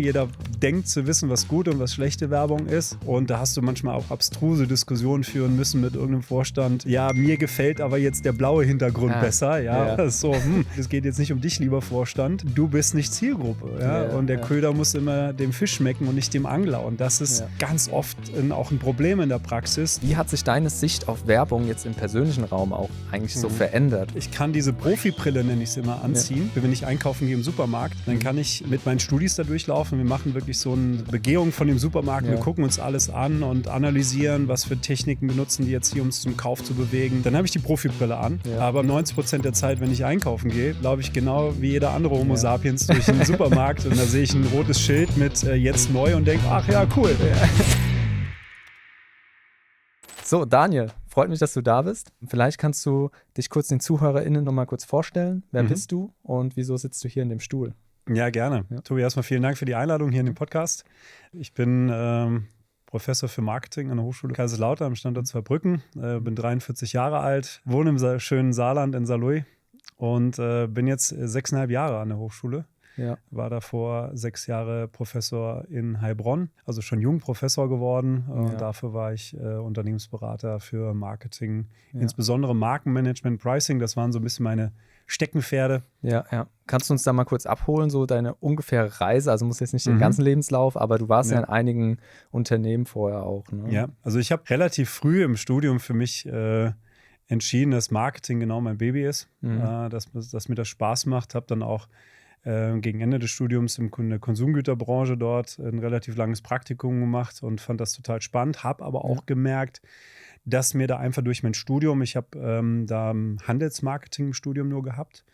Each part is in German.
jeder denkt zu wissen, was gute und was schlechte Werbung ist. Und da hast du manchmal auch abstruse Diskussionen führen müssen mit irgendeinem Vorstand. Ja, mir gefällt aber jetzt der blaue Hintergrund besser. Ja, das ist so, es geht jetzt nicht um dich, lieber Vorstand. Du bist nicht Zielgruppe. Ja? Und der Köder muss immer dem Fisch schmecken und nicht dem Angler. Und das ist ganz oft auch ein Problem in der Praxis. Wie hat sich deine Sicht auf Werbung jetzt im persönlichen Raum auch eigentlich so verändert? Ich kann diese Profibrille, nenne ich es immer, anziehen. Wenn ich einkaufen gehe im Supermarkt, dann kann ich mit meinen Studis da durchlaufen. Wir machen wirklich so eine Begehung von dem Supermarkt. Wir gucken uns alles an und analysieren, was für Techniken benutzen die jetzt hier, um es zum Kauf zu bewegen. Dann habe ich die Profibrille an. Aber 90% der Zeit, wenn ich einkaufen gehe, laufe ich genau wie jeder andere Homo sapiens durch den Supermarkt und da sehe ich ein rotes Schild mit jetzt neu und denke, ach ja, cool. So, Daniel, freut mich, dass du da bist. Vielleicht kannst du dich kurz den ZuhörerInnen noch mal kurz vorstellen. Wer bist du und wieso sitzt du hier in dem Stuhl? Ja, gerne. Tobi, erstmal vielen Dank für die Einladung hier in den Podcast. Ich bin Professor für Marketing an der Hochschule Kaiserslautern am Standort Zweibrücken. Bin 43 Jahre alt, wohne im schönen Saarland in Saarlouis und bin jetzt 6,5 Jahre an der Hochschule. War davor 6 Jahre Professor in Heilbronn, also schon jung Professor geworden. Dafür war ich Unternehmensberater für Marketing, insbesondere Markenmanagement, Pricing. Das waren so ein bisschen meine Steckenpferde. Kannst du uns da mal kurz abholen, so deine ungefähre Reise? Also muss jetzt nicht den ganzen Lebenslauf, aber du warst ja in einigen Unternehmen vorher auch. Ne? Ja, also ich habe relativ früh im Studium für mich entschieden, dass Marketing genau mein Baby ist, dass mir das Spaß macht. Habe dann auch gegen Ende des Studiums in der Konsumgüterbranche dort ein relativ langes Praktikum gemacht und fand das total spannend. Habe aber auch gemerkt, dass mir da einfach durch mein Studium, ich habe da Handelsmarketing im Studium nur gehabt,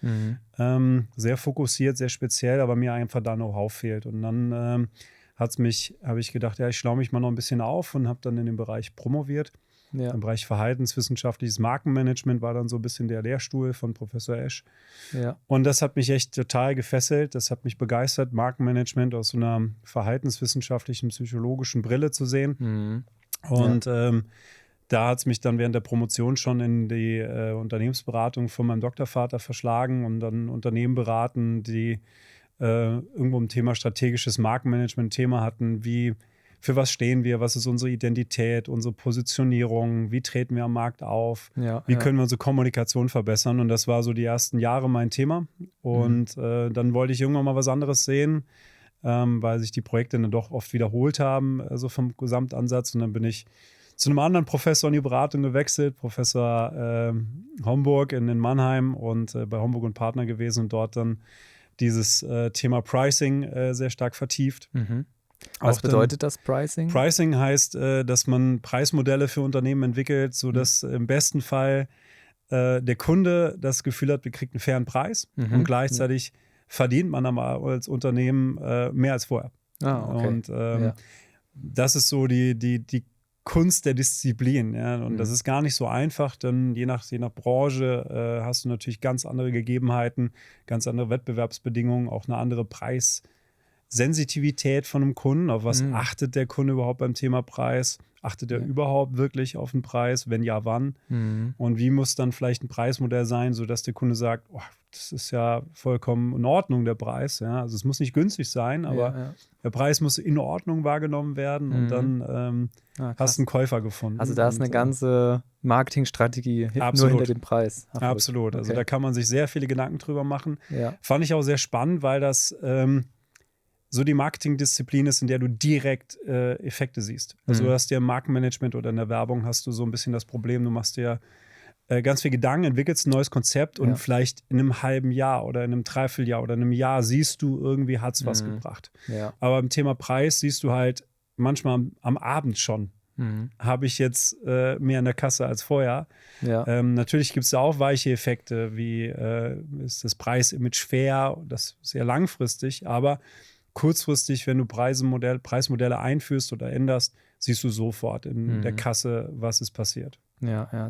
sehr fokussiert, sehr speziell, aber mir einfach da Know-how fehlt. Und dann habe ich gedacht, ich schlaue mich mal noch ein bisschen auf und habe dann in dem Bereich promoviert. Im Bereich verhaltenswissenschaftliches Markenmanagement war dann so ein bisschen der Lehrstuhl von Professor Esch. Und das hat mich echt total gefesselt. Das hat mich begeistert, Markenmanagement aus so einer verhaltenswissenschaftlichen, psychologischen Brille zu sehen. Und da hat es mich dann während der Promotion schon in die Unternehmensberatung von meinem Doktorvater verschlagen und dann Unternehmen beraten, die irgendwo ein Thema strategisches Markenmanagement-Thema hatten, wie für was stehen wir, was ist unsere Identität, unsere Positionierung, wie treten wir am Markt auf, wie können wir unsere Kommunikation verbessern. Und das war so die ersten Jahre mein Thema. Und dann wollte ich irgendwann mal was anderes sehen, weil sich die Projekte dann doch oft wiederholt haben, so vom Gesamtansatz. Und dann bin ich zu einem anderen Professor in die Beratung gewechselt, Professor Homburg in Mannheim und bei Homburg und Partner gewesen und dort dann dieses Thema Pricing sehr stark vertieft. Was bedeutet das Pricing? Pricing heißt, dass man Preismodelle für Unternehmen entwickelt, sodass im besten Fall der Kunde das Gefühl hat, wir kriegen einen fairen Preis und gleichzeitig verdient man aber als Unternehmen mehr als vorher. Und das ist so die Kunst der Disziplin. Ja? Und das ist gar nicht so einfach, denn je nach Branche hast du natürlich ganz andere Gegebenheiten, ganz andere Wettbewerbsbedingungen, auch eine andere Preissensitivität von einem Kunden. Auf was achtet der Kunde überhaupt beim Thema Preis? Achtet er überhaupt wirklich auf den Preis? Wenn ja, wann? Und wie muss dann vielleicht ein Preismodell sein, sodass der Kunde sagt, oh, das ist ja vollkommen in Ordnung, der Preis. Ja? Also es muss nicht günstig sein, aber der Preis muss in Ordnung wahrgenommen werden und dann hast du einen Käufer gefunden. Also da ist eine ganze Marketingstrategie nur hinter dem Preis. Absolut. Also da kann man sich sehr viele Gedanken drüber machen. Fand ich auch sehr spannend, weil das so die Marketingdisziplin ist, in der du direkt Effekte siehst. Also du hast ja im Markenmanagement oder in der Werbung hast du so ein bisschen das Problem, du machst dir ganz viel Gedanken, entwickelst ein neues Konzept und vielleicht in einem halben Jahr oder in einem Dreivierteljahr oder in einem Jahr siehst du, irgendwie hat es was gebracht. Aber im Thema Preis siehst du halt manchmal am Abend schon, habe ich jetzt mehr in der Kasse als vorher. Natürlich gibt es da auch weiche Effekte, wie ist das Preisimage fair, das ist sehr langfristig, aber kurzfristig, wenn du Preismodelle einführst oder änderst, siehst du sofort in der Kasse, was ist passiert.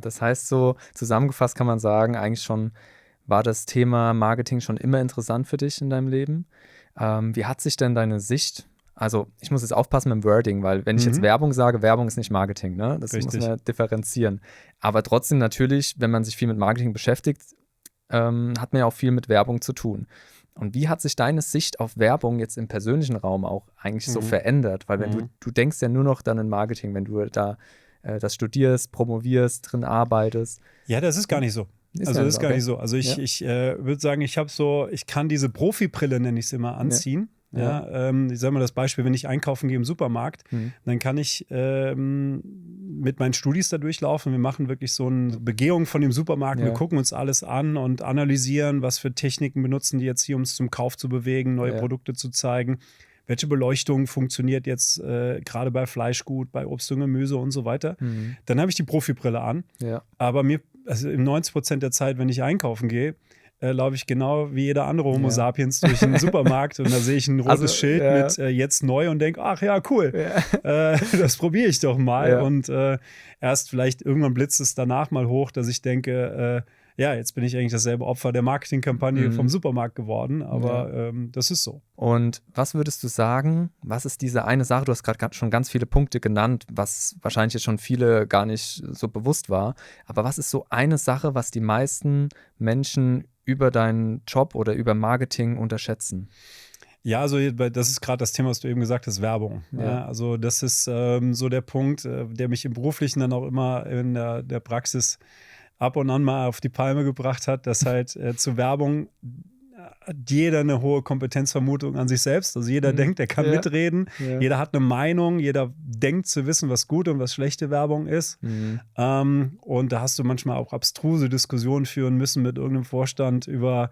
Das heißt, so zusammengefasst kann man sagen, eigentlich schon war das Thema Marketing schon immer interessant für dich in deinem Leben. Wie hat sich denn deine Sicht, also ich muss jetzt aufpassen mit dem Wording, weil wenn ich jetzt Werbung sage, Werbung ist nicht Marketing, ne? Das muss man differenzieren. Aber trotzdem natürlich, wenn man sich viel mit Marketing beschäftigt, hat man ja auch viel mit Werbung zu tun. Und wie hat sich deine Sicht auf Werbung jetzt im persönlichen Raum auch eigentlich so verändert? Weil wenn du denkst ja nur noch dann in Marketing, wenn du da das studierst, promovierst, drin arbeitest. Ja, das ist gar nicht so. Das ist gar nicht so. Also ich würde sagen, ich kann diese Profibrille, nenne ich es immer, anziehen. Ja. Ich sage mal das Beispiel, wenn ich einkaufen gehe im Supermarkt, dann kann ich mit meinen Studis da durchlaufen. Wir machen wirklich so eine Begehung von dem Supermarkt. Wir gucken uns alles an und analysieren, was für Techniken benutzen die jetzt hier, um es zum Kauf zu bewegen, neue Produkte zu zeigen. Welche Beleuchtung funktioniert jetzt gerade bei Fleischgut, bei Obst und Gemüse und so weiter. Dann habe ich die Profibrille an. Ja. Aber also in 90% der Zeit, wenn ich einkaufen gehe, laufe ich genau wie jeder andere Homo sapiens durch den Supermarkt und da sehe ich ein rotes Schild mit jetzt neu und denke, ach ja, cool, das probiere ich doch mal. Ja. Und erst vielleicht irgendwann blitzt es danach mal hoch, dass ich denke, jetzt bin ich eigentlich dasselbe Opfer der Marketingkampagne vom Supermarkt geworden, aber das ist so. Und was würdest du sagen, was ist diese eine Sache, du hast gerade schon ganz viele Punkte genannt, was wahrscheinlich jetzt schon viele gar nicht so bewusst war, aber was ist so eine Sache, was die meisten Menschen über deinen Job oder über Marketing unterschätzen? Ja, also das ist gerade das Thema, was du eben gesagt hast, Werbung. Ja, also das ist so der Punkt, der mich im Beruflichen dann auch immer in der Praxis ab und an mal auf die Palme gebracht hat, dass halt zur Werbung jeder eine hohe Kompetenzvermutung an sich selbst. Also jeder denkt, er kann mitreden. Ja. Jeder hat eine Meinung. Jeder denkt zu wissen, was gute und was schlechte Werbung ist. Und da hast du manchmal auch abstruse Diskussionen führen müssen mit irgendeinem Vorstand über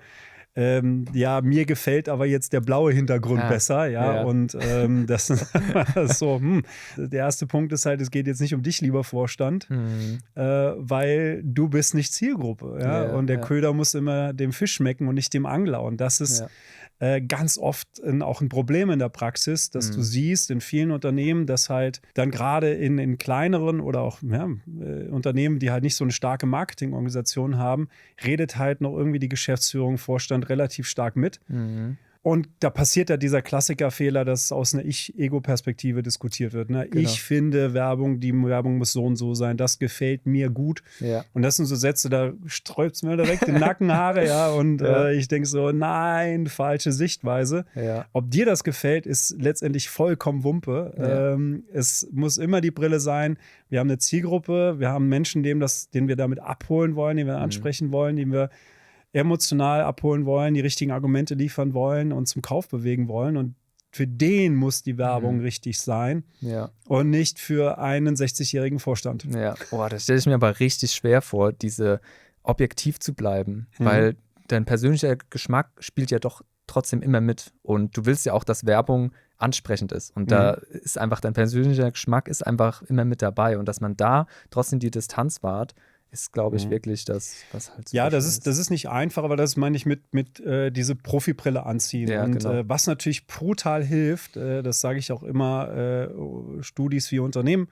mir gefällt aber jetzt der blaue Hintergrund besser, und das ist so, der erste Punkt ist halt, es geht jetzt nicht um dich, lieber Vorstand, weil du bist nicht Zielgruppe, und der Köder muss immer dem Fisch schmecken und nicht dem Angler und das ist ganz oft auch ein Problem in der Praxis, dass du siehst in vielen Unternehmen, dass halt dann gerade in kleineren oder auch Unternehmen, die halt nicht so eine starke Marketingorganisation haben, redet halt noch irgendwie die Geschäftsführung, Vorstand relativ stark mit. Und da passiert ja dieser Klassikerfehler, dass aus einer Ich-Ego-Perspektive diskutiert wird. Ne? Genau. Ich finde die Werbung muss so und so sein, das gefällt mir gut. Ja. Und das sind so Sätze, da sträubt es mir direkt die Nackenhaare, und ich denke so, nein, falsche Sichtweise. Ja. Ob dir das gefällt, ist letztendlich vollkommen Wumpe. Ja. Es muss immer die Brille sein, wir haben eine Zielgruppe, wir haben Menschen, den wir damit abholen wollen, den wir ansprechen wollen, den wir emotional abholen wollen, die richtigen Argumente liefern wollen und zum Kauf bewegen wollen. Und für den muss die Werbung richtig sein und nicht für einen 60-jährigen Vorstand. Ja, das stelle ich mir aber richtig schwer vor, diese objektiv zu bleiben, weil dein persönlicher Geschmack spielt ja doch trotzdem immer mit. Und du willst ja auch, dass Werbung ansprechend ist. Und da ist einfach dein persönlicher Geschmack ist einfach immer mit dabei. Und dass man da trotzdem die Distanz wahrt, ist, glaube ich, wirklich das, was halt so das ist nicht einfach, aber das meine ich mit diese Profibrille anziehen. Ja, und genau. Was natürlich brutal hilft, das sage ich auch immer Studis wie Unternehmen,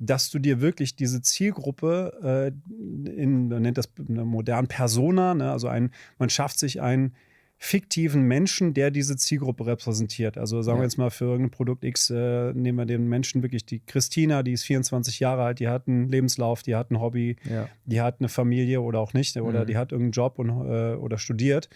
dass du dir wirklich diese Zielgruppe man nennt das eine moderne Persona, ne? Also man schafft sich einen fiktiven Menschen, der diese Zielgruppe repräsentiert. Also sagen wir jetzt mal für irgendein Produkt X, nehmen wir den Menschen wirklich die Christina, die ist 24 Jahre alt, die hat einen Lebenslauf, die hat ein Hobby, die hat eine Familie oder auch nicht, oder die hat irgendeinen Job oder studiert.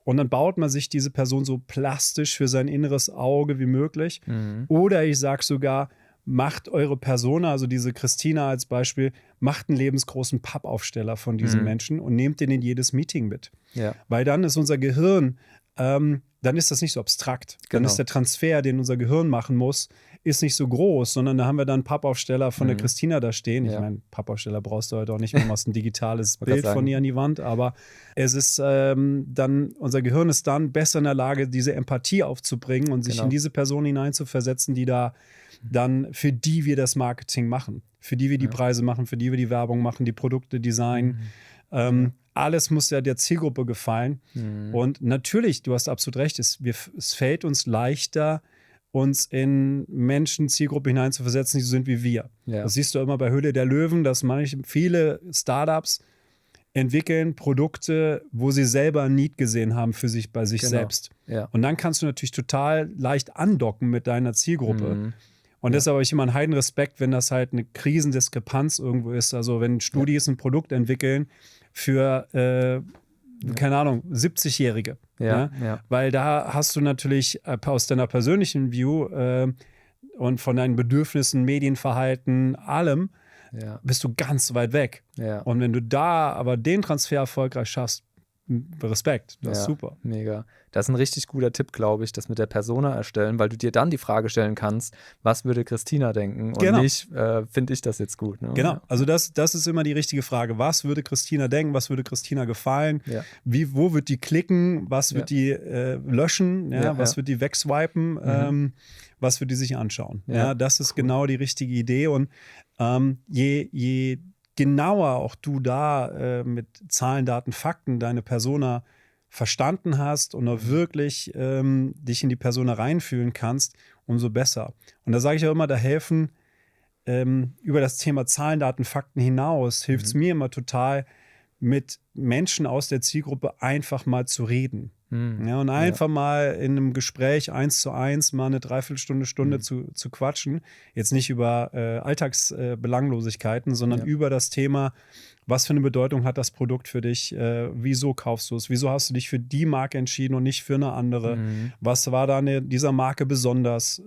Und dann baut man sich diese Person so plastisch für sein inneres Auge wie möglich. Oder ich sage sogar, macht eure Persona, also diese Christina als Beispiel, macht einen lebensgroßen Pappaufsteller von diesem Menschen und nehmt den in jedes Meeting mit. Ja. Weil dann ist unser Gehirn, dann ist das nicht so abstrakt. Genau. Dann ist der Transfer, den unser Gehirn machen muss, ist nicht so groß, sondern da haben wir dann einen Pappaufsteller von der Christina da stehen. Ich meine, Pappaufsteller brauchst du heute auch nicht, mehr machst ein digitales Bild von ihr an die Wand, aber es ist dann, unser Gehirn ist dann besser in der Lage, diese Empathie aufzubringen und sich in diese Person hineinzuversetzen, die da dann, für die wir das Marketing machen, für die wir die Preise machen, für die wir die Werbung machen, die Produkte designen. Alles muss ja der Zielgruppe gefallen. Und natürlich, du hast absolut recht, es fällt uns leichter, uns in Menschen, Zielgruppe hineinzuversetzen, die so sind wie wir. Ja. Das siehst du immer bei Höhle der Löwen, dass viele Startups entwickeln Produkte, wo sie selber ein Need gesehen haben für sich, bei sich selbst. Ja. Und dann kannst du natürlich total leicht andocken mit deiner Zielgruppe. Und deshalb habe ich immer einen Heidenrespekt, wenn das halt eine Krisendiskrepanz irgendwo ist. Also wenn Studis ein Produkt entwickeln für keine Ahnung, 70-Jährige. Ja? Weil da hast du natürlich aus deiner persönlichen View und von deinen Bedürfnissen, Medienverhalten, allem, bist du ganz weit weg. Und wenn du da aber den Transfer erfolgreich schaffst, Respekt, das ist super. Mega. Das ist ein richtig guter Tipp, glaube ich, das mit der Persona erstellen, weil du dir dann die Frage stellen kannst, was würde Christina denken und nicht, finde ich das jetzt gut. Ne? Genau, also das ist immer die richtige Frage. Was würde Christina denken, was würde Christina gefallen, wo wird die klicken, was wird die löschen, was wird die wegswipen, was wird die sich anschauen. Ja, das ist genau die richtige Idee und je genauer auch du da mit Zahlen, Daten, Fakten deine Persona verstanden hast und auch wirklich dich in die Persona reinfühlen kannst, umso besser. Und da sage ich auch immer, da helfen über das Thema Zahlen, Daten, Fakten hinaus, hilft es mir immer total, mit Menschen aus der Zielgruppe einfach mal zu reden. Ja, und einfach mal in einem Gespräch 1:1 mal eine Dreiviertelstunde, zu quatschen. Jetzt nicht über Alltagsbelanglosigkeiten, sondern über das Thema, was für eine Bedeutung hat das Produkt für dich? Wieso kaufst du es? Wieso hast du dich für die Marke entschieden und nicht für eine andere? Was war da an dieser Marke besonders?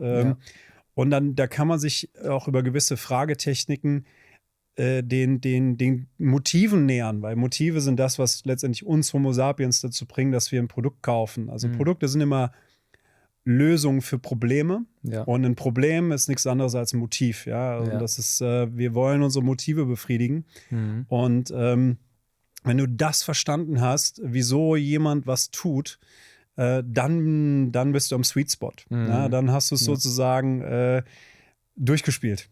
Und dann, da kann man sich auch über gewisse Fragetechniken den Motiven nähern, weil Motive sind das, was letztendlich uns Homo sapiens dazu bringt, dass wir ein Produkt kaufen. Also Produkte sind immer Lösungen für Probleme und ein Problem ist nichts anderes als ein Motiv. Ja? Also das ist, wir wollen unsere Motive befriedigen und wenn du das verstanden hast, wieso jemand was tut, dann bist du am Sweet Spot. Ja? Dann hast du es sozusagen durchgespielt.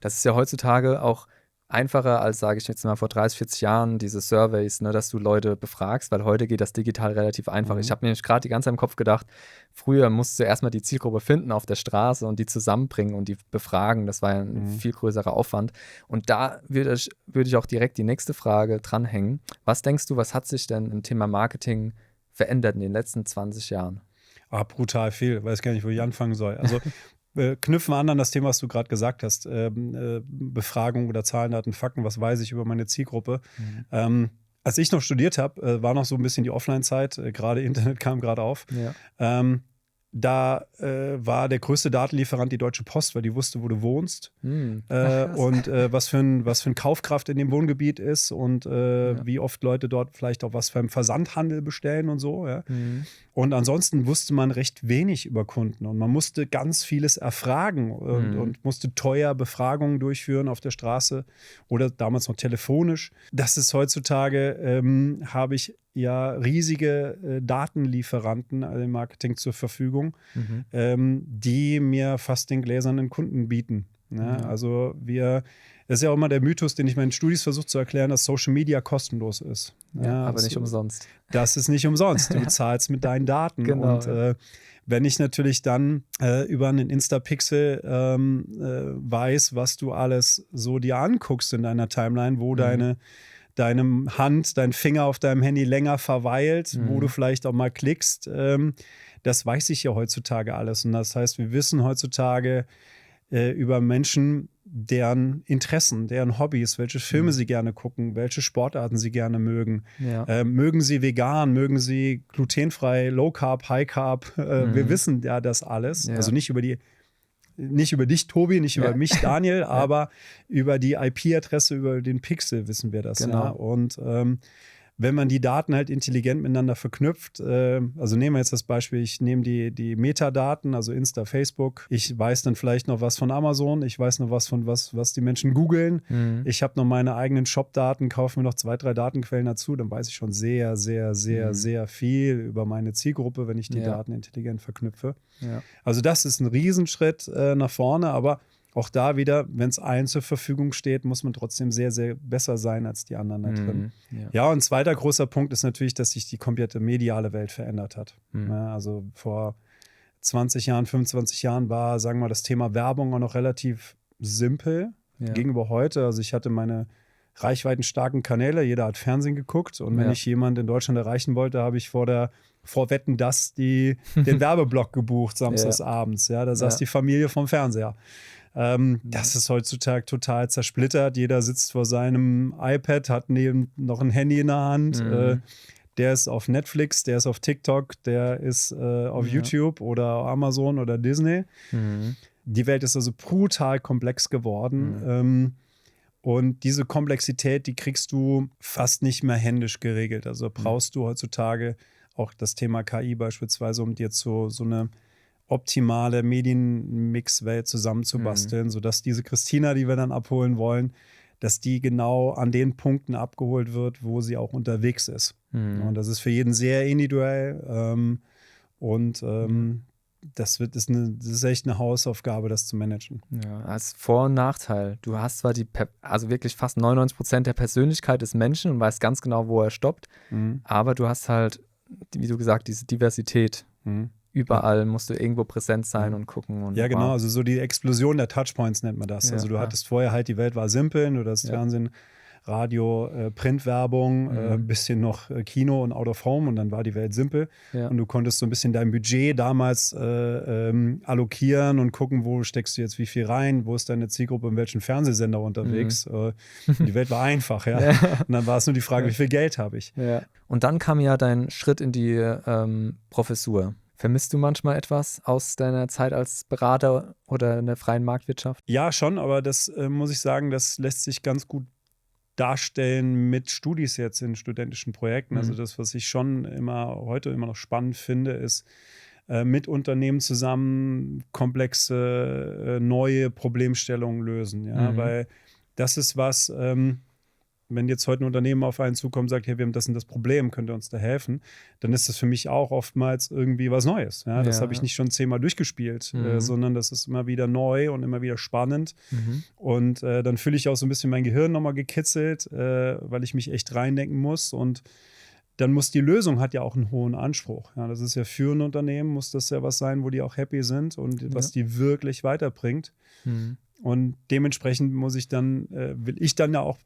Das ist ja heutzutage auch einfacher als, sage ich jetzt mal, vor 30, 40 Jahren diese Surveys, ne, dass du Leute befragst, weil heute geht das digital relativ einfach. Ich habe mir gerade die ganze Zeit im Kopf gedacht, früher musst du erstmal die Zielgruppe finden auf der Straße und die zusammenbringen und die befragen. Das war ja ein viel größerer Aufwand. Und da würde ich auch direkt die nächste Frage dranhängen. Was denkst du, was hat sich denn im Thema Marketing verändert in den letzten 20 Jahren? Brutal viel. Ich weiß gar nicht, wo ich anfangen soll. Also knüpfen wir an das Thema, was du gerade gesagt hast. Befragung oder Zahlen, Daten, Fakten, was weiß ich über meine Zielgruppe. Als ich noch studiert habe, war noch so ein bisschen die Offline-Zeit, gerade Internet kam gerade auf. Da war der größte Datenlieferant die Deutsche Post, weil die wusste, wo du wohnst und was für ein Kaufkraft in dem Wohngebiet ist und wie oft Leute dort vielleicht auch was beim Versandhandel bestellen und so. Ja. Und ansonsten wusste man recht wenig über Kunden und man musste ganz vieles erfragen und musste teuer Befragungen durchführen auf der Straße oder damals noch telefonisch. Das ist heutzutage, habe ich ja riesige Datenlieferanten im Marketing zur Verfügung, die mir fast den gläsernen Kunden bieten. Ja, also das ist ja auch immer der Mythos, den ich meinen Studis versuche zu erklären, dass Social Media kostenlos ist. Ja, aber nicht umsonst. Das ist nicht umsonst. Du zahlst mit deinen Daten. Genau. Und wenn ich natürlich dann über einen Instapixel weiß, was du alles so dir anguckst in deiner Timeline, wo deine Hand, dein Finger auf deinem Handy länger verweilt, wo du vielleicht auch mal klickst, das weiß ich ja heutzutage alles. Und das heißt, wir wissen heutzutage über Menschen, deren Interessen, deren Hobbys, welche Filme sie gerne gucken, welche Sportarten sie gerne mögen. Mögen sie vegan, mögen sie glutenfrei, Low Carb, High Carb. Wir wissen ja das alles. Also nicht über dich, Tobi, nicht über mich, Daniel, aber über die IP-Adresse, über den Pixel wissen wir das. Genau. Ja? Und wenn man die Daten halt intelligent miteinander verknüpft, also nehmen wir jetzt das Beispiel, ich nehme die Metadaten, also Insta, Facebook, ich weiß dann vielleicht noch was von Amazon, ich weiß noch was von was die Menschen googeln, ich habe noch meine eigenen Shop-Daten, kaufe mir noch 2, 3 Datenquellen dazu, dann weiß ich schon sehr, sehr, sehr, sehr viel über meine Zielgruppe, wenn ich die Daten intelligent verknüpfe. Also das ist ein Riesenschritt nach vorne, aber auch da wieder, wenn es allen zur Verfügung steht, muss man trotzdem sehr, sehr besser sein als die anderen da drin. Ja, und ein zweiter großer Punkt ist natürlich, dass sich die komplette mediale Welt verändert hat. Ja, also vor 20 Jahren, 25 Jahren war, sagen wir mal, das Thema Werbung auch noch relativ simpel gegenüber heute. Also ich hatte meine reichweitenstarken Kanäle, jeder hat Fernsehen geguckt und wenn ich jemanden in Deutschland erreichen wollte, habe ich vor Wetten, dass den Werbeblock gebucht samstags abends. Ja, da saß die Familie vom Fernseher. Das ist heutzutage total zersplittert. Jeder sitzt vor seinem iPad, hat neben noch ein Handy in der Hand. der ist auf Netflix, der ist auf TikTok, der ist auf YouTube oder Amazon oder Disney. Die Welt ist also brutal komplex geworden. Und diese Komplexität, die kriegst du fast nicht mehr händisch geregelt. Also brauchst du heutzutage auch das Thema KI beispielsweise, um dir so eine optimale Medienmix-Welt zusammenzubasteln, sodass diese Christina, die wir dann abholen wollen, dass die genau an den Punkten abgeholt wird, wo sie auch unterwegs ist. Und das ist für jeden sehr individuell. Das ist echt eine Hausaufgabe, das zu managen. Ja, als Vor- und Nachteil. Du hast zwar also wirklich fast 99% der Persönlichkeit des Menschen und weißt ganz genau, wo er stoppt, aber du hast halt, wie du gesagt, diese Diversität. Überall musst du irgendwo präsent sein und gucken. Und ja, genau, also so die Explosion der Touchpoints nennt man das. Also du hattest vorher halt, die Welt war simpel, du hast Fernsehen, Radio, Printwerbung, ein bisschen noch Kino und Out of Home und dann war die Welt simpel. Und du konntest so ein bisschen dein Budget damals allokieren und gucken, wo steckst du jetzt wie viel rein, wo ist deine Zielgruppe, in welchen Fernsehsender unterwegs. Die Welt war einfach, Und dann war es nur die Frage, wie viel Geld habe ich. Und dann kam ja dein Schritt in die Professur. Vermisst du manchmal etwas aus deiner Zeit als Berater oder in der freien Marktwirtschaft? Ja, schon, aber das muss ich sagen, das lässt sich ganz gut darstellen mit Studis jetzt in studentischen Projekten. Also das, was ich schon heute immer noch spannend finde, ist mit Unternehmen zusammen komplexe neue Problemstellungen lösen. Weil das ist was, wenn jetzt heute ein Unternehmen auf einen zukommt und sagt, hey, wir haben das und das Problem, könnt ihr uns da helfen, dann ist das für mich auch oftmals irgendwie was Neues. Das habe ich nicht schon 10-mal durchgespielt, sondern das ist immer wieder neu und immer wieder spannend. Und dann fühle ich auch so ein bisschen mein Gehirn nochmal gekitzelt, weil ich mich echt reindenken muss. Und dann muss die Lösung, hat ja auch einen hohen Anspruch. Das ist ja für ein Unternehmen, muss das ja was sein, wo die auch happy sind und was die wirklich weiterbringt. Und dementsprechend will ich dann ja auch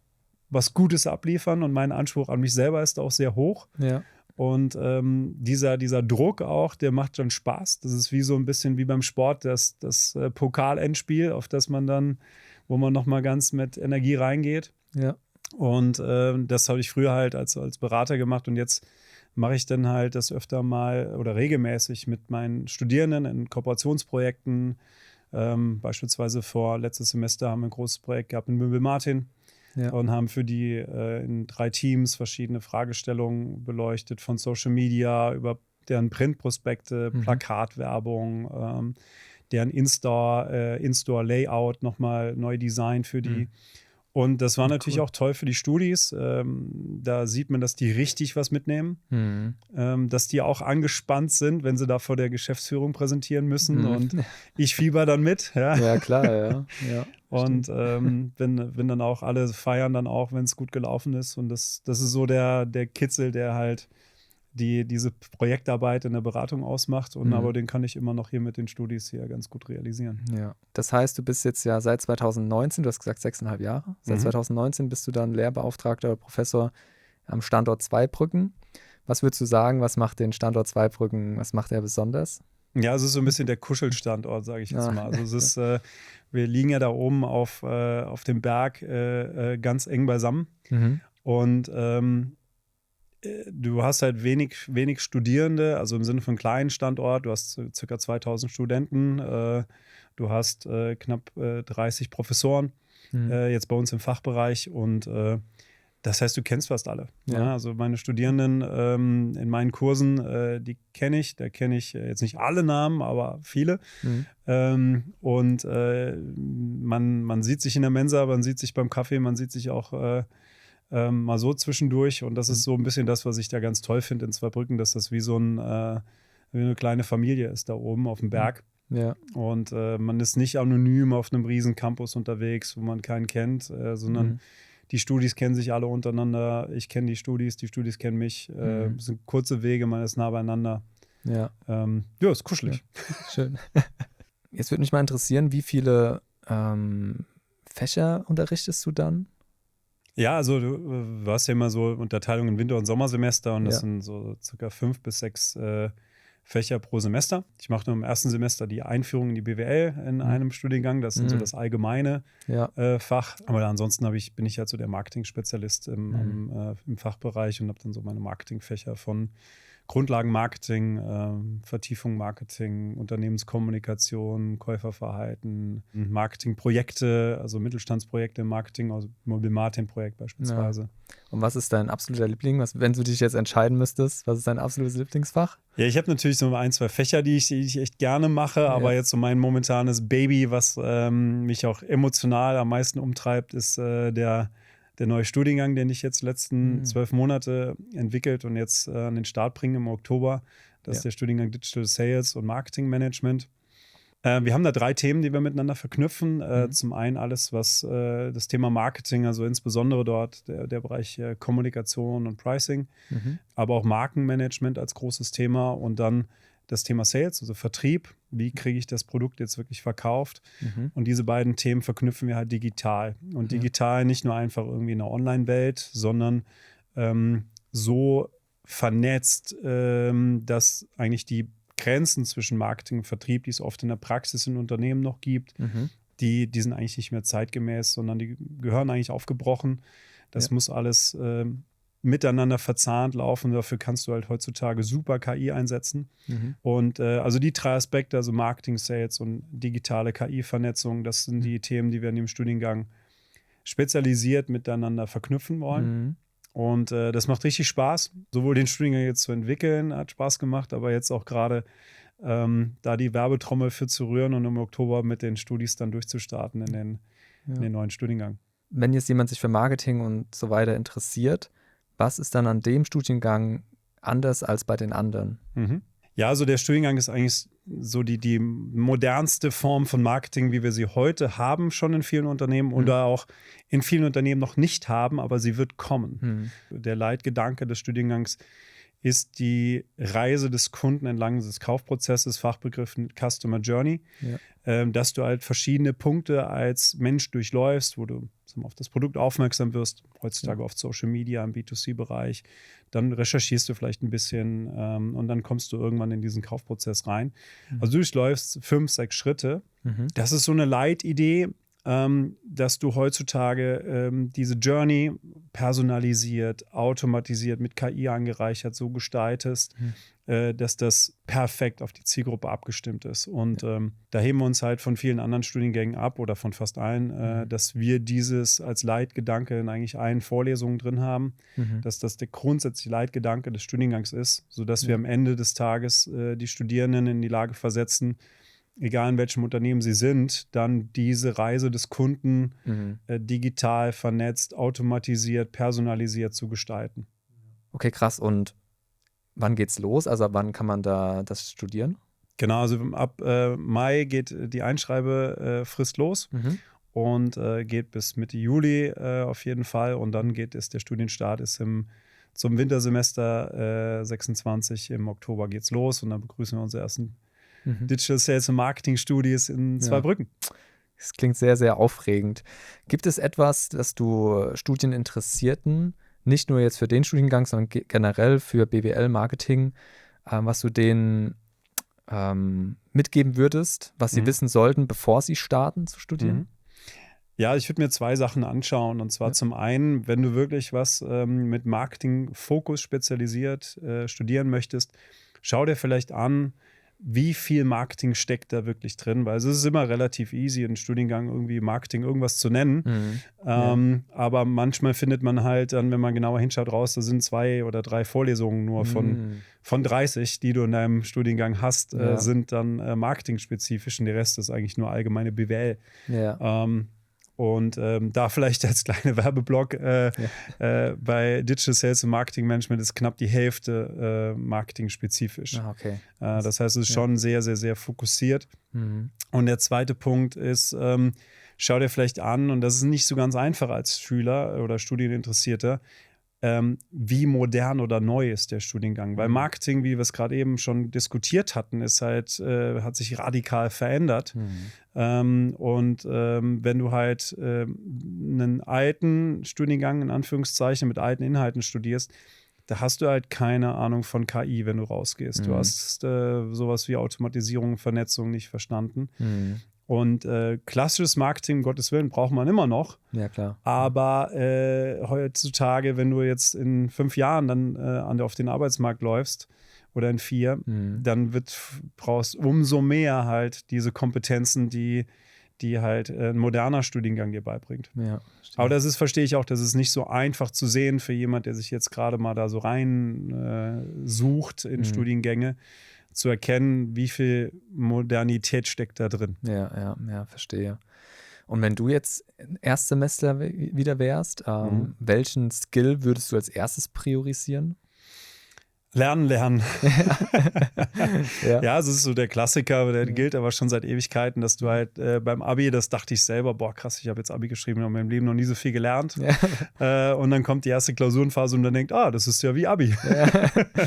was Gutes abliefern und mein Anspruch an mich selber ist auch sehr hoch. Und dieser Druck auch, der macht schon Spaß. Das ist wie so ein bisschen wie beim Sport, das Pokal-Endspiel, auf das man dann, wo man nochmal ganz mit Energie reingeht. Und das habe ich früher halt als Berater gemacht und jetzt mache ich dann halt das öfter mal oder regelmäßig mit meinen Studierenden in Kooperationsprojekten. Beispielsweise letztes Semester haben wir ein großes Projekt gehabt in Möbelmartin. Und haben für die in 3 Teams verschiedene Fragestellungen beleuchtet, von Social Media über deren Printprospekte, Plakatwerbung, deren In-Store-Layout nochmal neu Design für die. Und das war natürlich auch toll für die Studis. Da sieht man, dass die richtig was mitnehmen, dass die auch angespannt sind, wenn sie da vor der Geschäftsführung präsentieren müssen. Und ich fieber dann mit. Ja, klar, ja. Und wenn dann auch alle feiern, dann auch, wenn es gut gelaufen ist. Und das ist so der Kitzel, der halt diese Projektarbeit in der Beratung ausmacht. Aber den kann ich immer noch hier mit den Studis hier ganz gut realisieren. Ja. Das heißt, du bist jetzt ja seit 2019, du hast gesagt 6,5 Jahre. Seit 2019 bist du dann Lehrbeauftragter oder Professor am Standort Zweibrücken. Was würdest du sagen, was macht den Standort Zweibrücken, was macht er besonders? Ja, es ist so ein bisschen der Kuschelstandort, sage ich jetzt mal. Also es ist, wir liegen ja da oben auf dem Berg ganz eng beisammen. Und du hast halt wenig Studierende, also im Sinne von kleinen Standort. Du hast ca. 2000 Studenten, du hast knapp 30 Professoren jetzt bei uns im Fachbereich und das heißt, du kennst fast alle. Also meine Studierenden in meinen Kursen, die kenne ich. Da kenne ich jetzt nicht alle Namen, aber viele. Und man sieht sich in der Mensa, man sieht sich beim Kaffee, man sieht sich auch mal so zwischendurch. Und das ist so ein bisschen das, was ich da ganz toll finde in Zweibrücken, dass das wie wie eine kleine Familie ist da oben auf dem Berg. Und man ist nicht anonym auf einem riesen Campus unterwegs, wo man keinen kennt, sondern die Studis kennen sich alle untereinander. Ich kenne die Studis kennen mich. Es sind kurze Wege, man ist nah beieinander. Ist kuschelig. Schön. Jetzt würde mich mal interessieren, wie viele Fächer unterrichtest du dann? Ja, also du hast ja immer so Unterteilung in Winter- und Sommersemester und das sind so circa 5 bis 6 Fächer pro Semester. Ich mache nur im ersten Semester die Einführung in die BWL in einem Studiengang. Das ist so das allgemeine Fach. Aber ansonsten bin ich halt so der Marketing-Spezialist im Fachbereich und habe dann so meine Marketingfächer von Grundlagenmarketing, Vertiefung Marketing, Unternehmenskommunikation, Käuferverhalten, Marketingprojekte, also Mittelstandsprojekte im Marketing, also Mobile Martin-Projekt beispielsweise. Ja. Und was ist dein absoluter Liebling? Wenn du dich jetzt entscheiden müsstest, was ist dein absolutes Lieblingsfach? Ja, ich habe natürlich so 1, 2 Fächer, die ich echt gerne mache, aber jetzt so mein momentanes Baby, was mich auch emotional am meisten umtreibt, ist der neue Studiengang, den ich jetzt letzten 12 Monate entwickelt und jetzt an den Start bringe im Oktober. Das ist der Studiengang Digital Sales und Marketing Management. Wir haben da 3 Themen, die wir miteinander verknüpfen. Zum einen alles, was das Thema Marketing, also insbesondere dort der Bereich Kommunikation und Pricing, aber auch Markenmanagement als großes Thema und dann das Thema Sales, also Vertrieb. Wie kriege ich das Produkt jetzt wirklich verkauft? Und diese beiden Themen verknüpfen wir halt digital. Und digital nicht nur einfach irgendwie in der Online-Welt, sondern so vernetzt, dass eigentlich die Grenzen zwischen Marketing und Vertrieb, die es oft in der Praxis in Unternehmen noch gibt, die sind eigentlich nicht mehr zeitgemäß, sondern die gehören eigentlich aufgebrochen. Das muss alles miteinander verzahnt laufen. Dafür kannst du halt heutzutage super KI einsetzen. Und also die 3 Aspekte, also Marketing, Sales und digitale KI-Vernetzung, das sind die Themen, die wir in dem Studiengang spezialisiert miteinander verknüpfen wollen. Und das macht richtig Spaß. Sowohl den Studiengang jetzt zu entwickeln, hat Spaß gemacht, aber jetzt auch gerade da die Werbetrommel für zu rühren und im Oktober mit den Studis dann durchzustarten in den neuen Studiengang. Wenn jetzt jemand sich für Marketing und so weiter interessiert, was ist dann an dem Studiengang anders als bei den anderen? Ja, also der Studiengang ist eigentlich so die modernste Form von Marketing, wie wir sie heute haben, schon in vielen Unternehmen oder auch in vielen Unternehmen noch nicht haben, aber sie wird kommen. Der Leitgedanke des Studiengangs ist die Reise des Kunden entlang des Kaufprozesses, Fachbegriff Customer Journey, dass du halt verschiedene Punkte als Mensch durchläufst, wo du auf das Produkt aufmerksam wirst, heutzutage auf Social Media im B2C-Bereich, dann recherchierst du vielleicht ein bisschen und dann kommst du irgendwann in diesen Kaufprozess rein. Also du durchläufst 5, 6 Schritte. Das ist so eine Leitidee, dass du heutzutage diese Journey personalisiert, automatisiert, mit KI angereichert so gestaltest, dass das perfekt auf die Zielgruppe abgestimmt ist. Und da heben wir uns halt von vielen anderen Studiengängen ab oder von fast allen, dass wir dieses als Leitgedanke in eigentlich allen Vorlesungen drin haben, dass das der grundsätzliche Leitgedanke des Studiengangs ist, sodass wir am Ende des Tages die Studierenden in die Lage versetzen, egal in welchem Unternehmen sie sind, dann diese Reise des Kunden digital, vernetzt, automatisiert, personalisiert zu gestalten. Okay, krass. Und wann geht's los? Also ab wann kann man da das studieren? Genau, also ab Mai geht die Einschreibefrist los und geht bis Mitte Juli auf jeden Fall. Und dann der Studienstart ist zum Wintersemester 26. Im Oktober geht's los und dann begrüßen wir unsere ersten Digital Sales und Marketing Studis in Zweibrücken. Das klingt sehr, sehr aufregend. Gibt es etwas, das du Studieninteressierten, nicht nur jetzt für den Studiengang, sondern generell für BWL Marketing, was du denen mitgeben würdest, was sie wissen sollten, bevor sie starten zu studieren? Ja, ich würde mir 2 Sachen anschauen. Und zwar zum einen, wenn du wirklich was mit Marketing-Fokus spezialisiert studieren möchtest, schau dir vielleicht an, wie viel Marketing steckt da wirklich drin, weil es ist immer relativ easy, in Studiengang irgendwie Marketing irgendwas zu nennen. Aber manchmal findet man halt dann, wenn man genauer hinschaut, raus, da sind 2 oder 3 Vorlesungen nur von 30, die du in deinem Studiengang hast, sind dann marketing-spezifisch und der Rest ist eigentlich nur allgemeine BWL. Und da vielleicht als kleiner Werbeblock, bei Digital Sales und Marketing Management ist knapp die Hälfte marketing-spezifisch. Okay. Das heißt, es ist schon sehr, sehr, sehr fokussiert. Und der zweite Punkt ist, schau dir vielleicht an, und das ist nicht so ganz einfach als Schüler oder Studieninteressierter, wie modern oder neu ist der Studiengang. Weil Marketing, wie wir es gerade eben schon diskutiert hatten, ist halt, hat sich radikal verändert. Wenn du halt einen alten Studiengang, in Anführungszeichen, mit alten Inhalten studierst, da hast du halt keine Ahnung von KI, wenn du rausgehst. Du hast sowas wie Automatisierung, Vernetzung nicht verstanden. Und klassisches Marketing, um Gottes Willen, braucht man immer noch. Ja, klar. Aber heutzutage, wenn du jetzt in 5 Jahren dann auf den Arbeitsmarkt läufst oder in 4, dann brauchst umso mehr halt diese Kompetenzen, die halt ein moderner Studiengang dir beibringt. Ja, aber verstehe ich auch, das ist nicht so einfach zu sehen für jemand, der sich jetzt gerade mal da so rein sucht in Studiengänge, zu erkennen, wie viel Modernität steckt da drin. Ja, verstehe. Und wenn du jetzt Erstsemester wieder wärst, welchen Skill würdest du als erstes priorisieren? Lernen. Ja, das ist so der Klassiker, der gilt aber schon seit Ewigkeiten, dass du halt beim Abi, das dachte ich selber, boah krass, ich habe jetzt Abi geschrieben und in meinem Leben noch nie so viel gelernt. Und dann kommt die erste Klausurenphase und dann denkt, das ist ja wie Abi.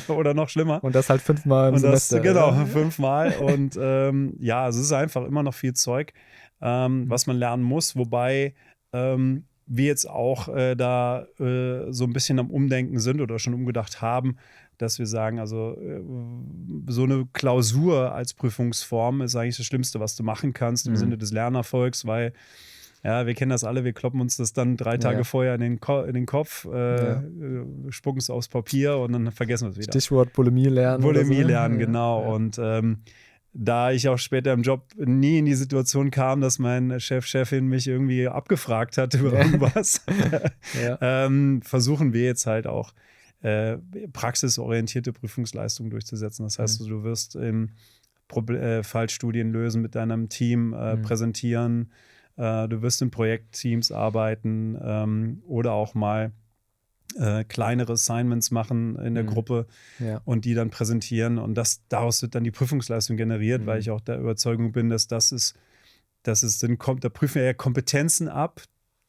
Oder noch schlimmer. Und das halt 5-mal im Semester. Genau, 5-mal. Und es ist einfach immer noch viel Zeug, was man lernen muss, wobei wir jetzt auch da so ein bisschen am Umdenken sind oder schon umgedacht haben, dass wir sagen, also so eine Klausur als Prüfungsform ist eigentlich das Schlimmste, was du machen kannst im Sinne des Lernerfolgs, weil wir kennen das alle, wir kloppen uns das dann 3 Tage vorher in den Kopf, spucken es aufs Papier und dann vergessen wir es wieder. Stichwort Bulimie lernen. Bulimie lernen, genau. Ja. Und da ich auch später im Job nie in die Situation kam, dass mein Chefin mich irgendwie abgefragt hat über irgendwas, versuchen wir jetzt halt auch praxisorientierte Prüfungsleistungen durchzusetzen. Das heißt, du wirst Fallstudien lösen mit deinem Team, präsentieren, du wirst in Projektteams arbeiten oder auch mal kleinere Assignments machen in der Gruppe und die dann präsentieren. Und daraus wird dann die Prüfungsleistung generiert, weil ich auch der Überzeugung bin, dass da prüfen wir ja Kompetenzen ab,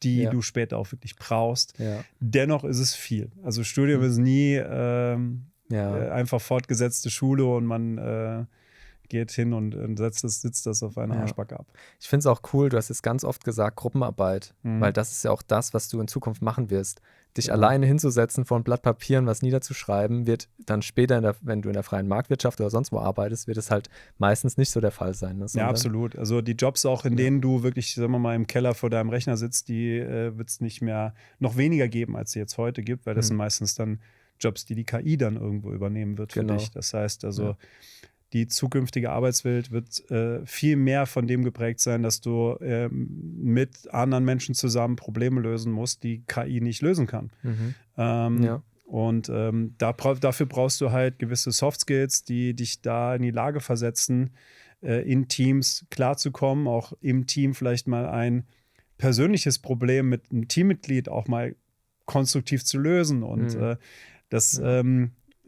die du später auch wirklich brauchst. Ja. Dennoch ist es viel. Also Studium ist nie einfach fortgesetzte Schule und man geht hin und sitzt das auf eine Arschbacke ab. Ich finde es auch cool, du hast jetzt ganz oft gesagt, Gruppenarbeit, weil das ist ja auch das, was du in Zukunft machen wirst. Dich alleine hinzusetzen vor ein Blatt Papier und was niederzuschreiben, wird dann später, wenn du in der freien Marktwirtschaft oder sonst wo arbeitest, wird es halt meistens nicht so der Fall sein. Ne? Ja, absolut. Also die Jobs auch, in denen du wirklich, sagen wir mal, im Keller vor deinem Rechner sitzt, die wird es nicht mehr, noch weniger geben, als es jetzt heute gibt, weil das sind meistens dann Jobs, die KI dann irgendwo übernehmen wird für dich. Das heißt also, die zukünftige Arbeitswelt wird viel mehr von dem geprägt sein, dass du mit anderen Menschen zusammen Probleme lösen musst, die KI nicht lösen kann. Und dafür brauchst du halt gewisse Soft Skills, die dich da in die Lage versetzen, in Teams klarzukommen, auch im Team vielleicht mal ein persönliches Problem mit einem Teammitglied auch mal konstruktiv zu lösen. Und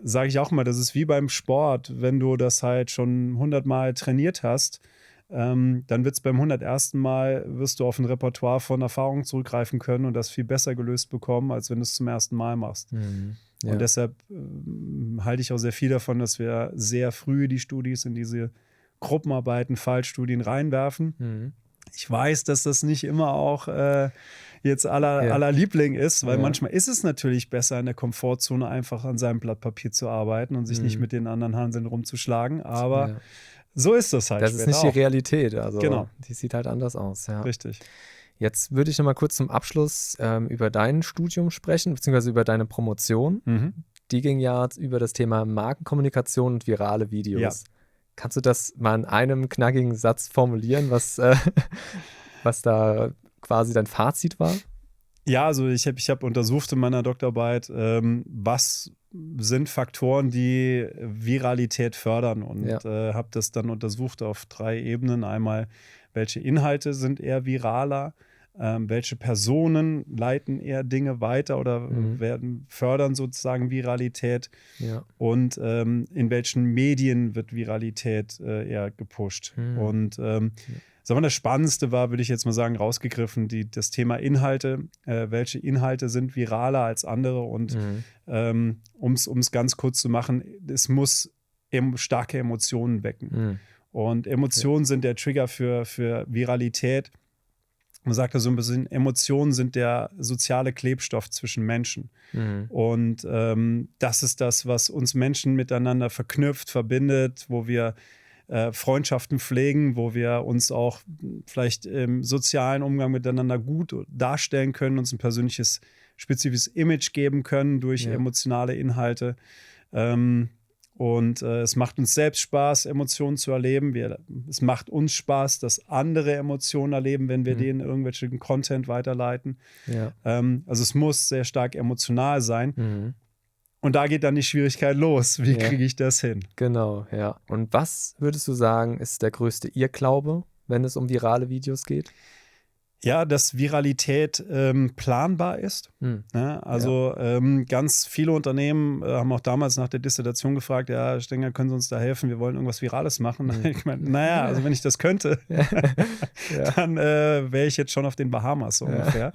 sage ich auch mal, das ist wie beim Sport, wenn du das halt schon 100-mal trainiert hast, dann wird es beim 101. Mal, wirst du auf ein Repertoire von Erfahrungen zurückgreifen können und das viel besser gelöst bekommen, als wenn du es zum ersten Mal machst. Und deshalb halte ich auch sehr viel davon, dass wir sehr früh die Studis in diese Gruppenarbeiten, Fallstudien reinwerfen. Ich weiß, dass das nicht immer auch jetzt aller Liebling ist, weil manchmal ist es natürlich besser, in der Komfortzone einfach an seinem Blatt Papier zu arbeiten und sich nicht mit den anderen Hanseln rumzuschlagen, aber so ist das halt. Das ist nicht die Realität, also genau. Die sieht halt anders aus. Ja. Richtig. Jetzt würde ich noch mal kurz zum Abschluss über dein Studium sprechen, beziehungsweise über deine Promotion. Die ging ja über das Thema Markenkommunikation und virale Videos. Ja. Kannst du das mal in einem knackigen Satz formulieren, was da quasi dein Fazit war? Ja, also ich hab untersucht in meiner Doktorarbeit, was sind Faktoren, die Viralität fördern und habe das dann untersucht auf 3 Ebenen. Einmal, welche Inhalte sind eher viraler, welche Personen leiten eher Dinge weiter oder fördern sozusagen Viralität und in welchen Medien wird Viralität eher gepusht. Und sagen wir, das Spannendste war, würde ich jetzt mal sagen, rausgegriffen, das Thema Inhalte. Welche Inhalte sind viraler als andere? Und um es ganz kurz zu machen, es muss starke Emotionen wecken. Und Emotionen sind der Trigger für Viralität. man sagt ja so ein bisschen, Emotionen sind der soziale Klebstoff zwischen Menschen. Und das ist das, was uns Menschen miteinander verknüpft, verbindet, wo wir Freundschaften pflegen, wo wir uns auch vielleicht im sozialen Umgang miteinander gut darstellen können, uns ein persönliches, spezifisches Image geben können durch emotionale Inhalte. Und es macht uns selbst Spaß, Emotionen zu erleben. Es macht uns Spaß, dass andere Emotionen erleben, wenn wir denen irgendwelchen Content weiterleiten. Ja. Also es muss sehr stark emotional sein. Und da geht dann die Schwierigkeit los. Wie kriege ich das hin? Genau, ja. Und was würdest du sagen, ist der größte Irrglaube, wenn es um virale Videos geht? Ja, dass Viralität planbar ist. Ja, also ganz viele Unternehmen haben auch damals nach der Dissertation gefragt, ja, Stenger, können Sie uns da helfen? Wir wollen irgendwas Virales machen. Ich meine, naja, also wenn ich das könnte, dann wäre ich jetzt schon auf den Bahamas so ungefähr.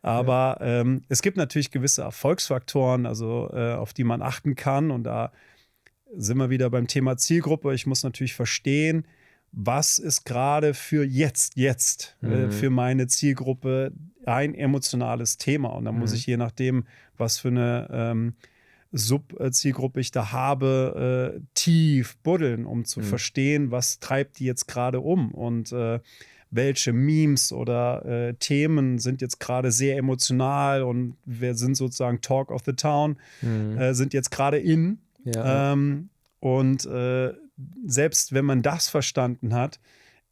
Aber es gibt natürlich gewisse Erfolgsfaktoren, also auf die man achten kann. Und da sind wir wieder beim Thema Zielgruppe. Ich muss natürlich verstehen, was ist gerade für jetzt für meine Zielgruppe ein emotionales Thema. Und dann muss ich je nachdem, was für eine Sub-Zielgruppe ich da habe, tief buddeln, um zu verstehen, was treibt die jetzt gerade um und welche Memes oder Themen sind jetzt gerade sehr emotional und wer sind sozusagen Talk of the Town, sind jetzt gerade in. Und selbst wenn man das verstanden hat,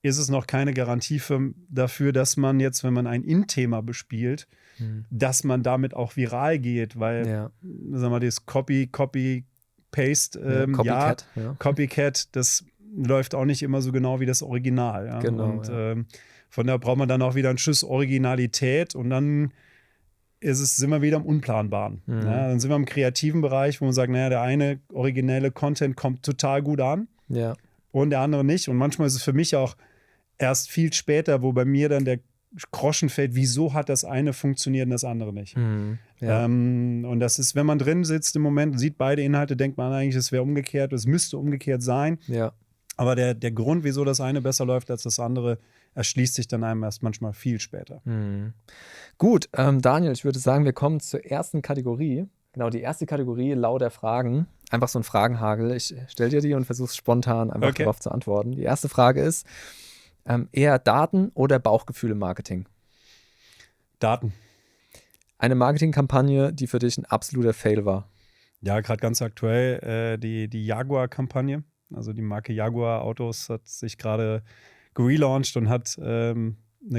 ist es noch keine Garantie dafür, dass man jetzt, wenn man ein In-Thema bespielt, dass man damit auch viral geht, weil, sagen wir mal, das Copy-Paste, Copycat, das läuft auch nicht immer so genau wie das Original. Ja? Genau, und von daher braucht man dann auch wieder einen Schuss Originalität und dann sind wir wieder im Unplanbaren. Ja, dann sind wir im kreativen Bereich, wo man sagt, naja, der eine originelle Content kommt total gut an und der andere nicht. Und manchmal ist es für mich auch erst viel später, wo bei mir dann der Groschen fällt, wieso hat das eine funktioniert und das andere nicht. Und das ist, wenn man drin sitzt im Moment und sieht beide Inhalte, denkt man eigentlich, es wäre umgekehrt, es müsste umgekehrt sein. Aber der Grund, wieso das eine besser läuft als das andere, erschließt sich dann einem erst manchmal viel später. Gut, Daniel, ich würde sagen, wir kommen zur ersten Kategorie. Genau, die erste Kategorie, Lau der Fragen. Einfach so ein Fragenhagel. Ich stelle dir die und versuche spontan einfach darauf zu antworten. Die erste Frage ist, eher Daten oder Bauchgefühl im Marketing? Daten. Eine Marketingkampagne, die für dich ein absoluter Fail war? Ja, gerade ganz aktuell die Jaguar-Kampagne. Also die Marke Jaguar Autos hat sich gerade gelauncht und hat eine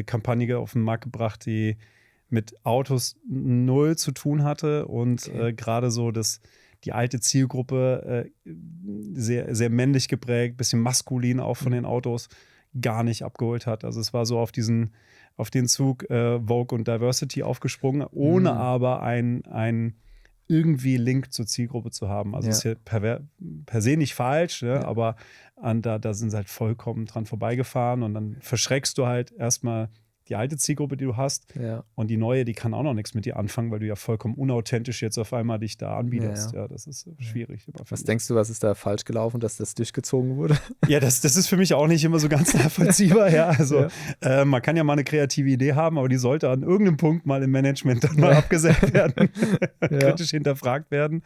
Kampagne auf den Markt gebracht, die mit Autos null zu tun hatte und gerade so die alte Zielgruppe sehr, sehr männlich geprägt, bisschen maskulin auch von den Autos, gar nicht abgeholt hat. Also es war so auf den Zug Vogue und Diversity aufgesprungen, ohne aber ein irgendwie Link zur Zielgruppe zu haben. Also ist ja per se nicht falsch, ne? Aber da sind sie halt vollkommen dran vorbeigefahren und dann verschreckst du halt erstmal die alte Zielgruppe, die du hast und die neue, die kann auch noch nichts mit dir anfangen, weil du ja vollkommen unauthentisch jetzt auf einmal dich da anbietest. Ja, das ist schwierig. Was denkst du, was ist da falsch gelaufen, dass das durchgezogen wurde? Ja, das ist für mich auch nicht immer so ganz nachvollziehbar. Also man kann ja mal eine kreative Idee haben, aber die sollte an irgendeinem Punkt mal im Management dann mal abgesetzt werden, kritisch hinterfragt werden.